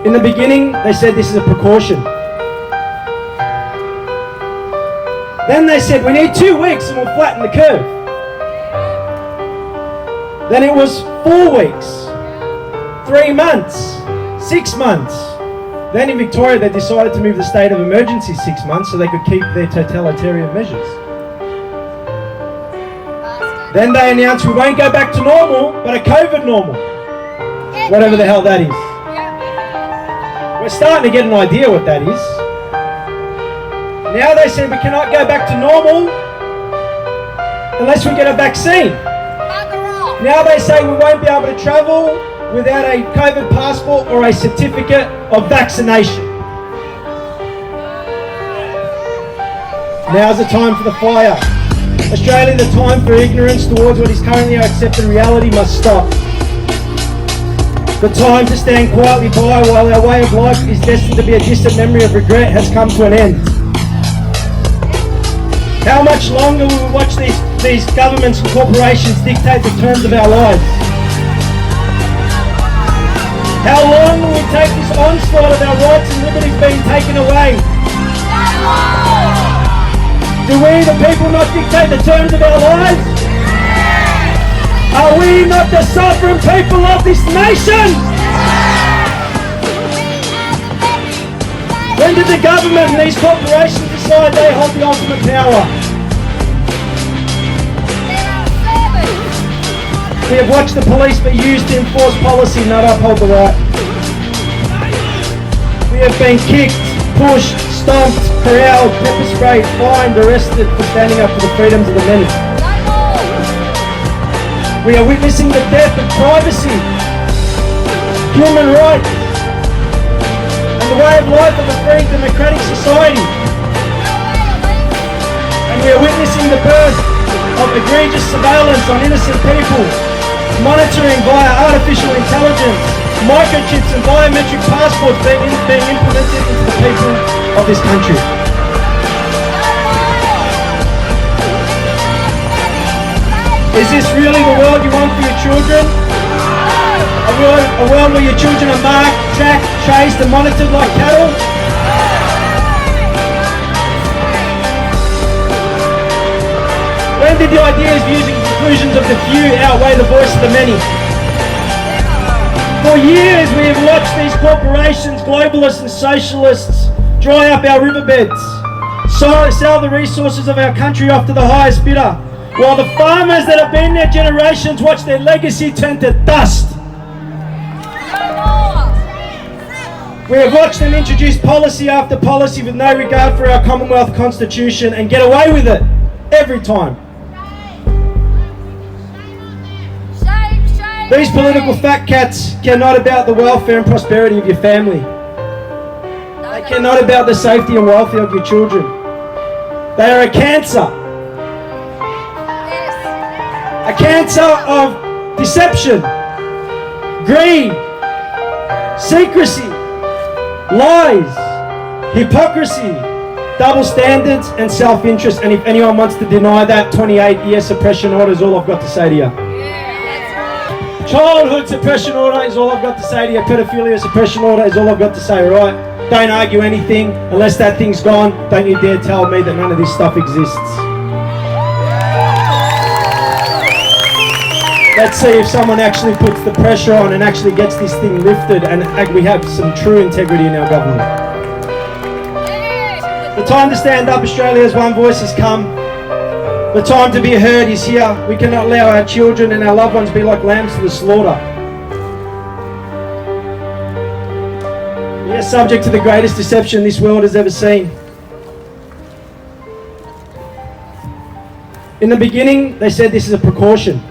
In the beginning, they said this is a precaution. Then they said we need 2 weeks and we'll flatten the curve. Then it was 4 weeks, 3 months, 6 months. Then in Victoria they decided to move the state of emergency 6 months so they could keep their totalitarian measures. Then they announced we won't go back to normal, but a COVID normal. Whatever the hell that is. We're starting to get an idea what that is. Now they said we cannot go back to normal unless we get a vaccine. Now they say we won't be able to travel without a COVID passport or a certificate of vaccination. Now's the time for the fire. Australia, the time for ignorance towards what is currently our accepted reality must stop. The time to stand quietly by while our way of life is destined to be a distant memory of regret has come to an end. How much longer will we watch these governments and corporations dictate the terms of our lives? How long will we take this onslaught of our rights and liberties being taken away? Do we, the people, not dictate the terms of our lives? Are we not the sovereign people of this nation? When did the government and these corporations decide they hold the ultimate power? We have watched the police be used to enforce policy, not uphold the right. We have been kicked, pushed, stomped, corralled, pepper sprayed, fined, arrested for standing up for the freedoms of the many. We are witnessing the death of privacy, human rights, and the way of life of a free democratic society. And we are witnessing the birth of egregious surveillance on innocent people, monitoring via artificial intelligence, microchips and biometric passports being implemented into the people of this country. Is this really the world you want for your children? A world where your children are marked, tracked, traced and monitored like cattle? When did the ideas, views and conclusions of the few outweigh the voice of the many? For years we have watched these corporations, globalists and socialists dry up our riverbeds, sell the resources of our country off to the highest bidder, while the farmers that have been there generations watch their legacy turn to dust. We have watched them introduce policy after policy with no regard for our Commonwealth Constitution and get away with it every time. These political fat cats care not about the welfare and prosperity of your family. They care not about the safety and welfare of your children. They are a cancer. A cancer of deception, greed, secrecy, lies, hypocrisy, double standards and self-interest. And if anyone wants to deny that, 28-year suppression order is all I've got to say to you. Childhood suppression order is all I've got to say to you. Pedophilia suppression order is all I've got to say, right? Don't argue anything unless that thing's gone. Don't you dare tell me that none of this stuff exists. Let's see if someone actually puts the pressure on and actually gets this thing lifted and we have some true integrity in our government. The time to stand up, Australia's one voice has come. The time to be heard is here. We cannot allow our children and our loved ones be like lambs to the slaughter. We are subject to the greatest deception this world has ever seen. In the beginning, they said this is a precaution.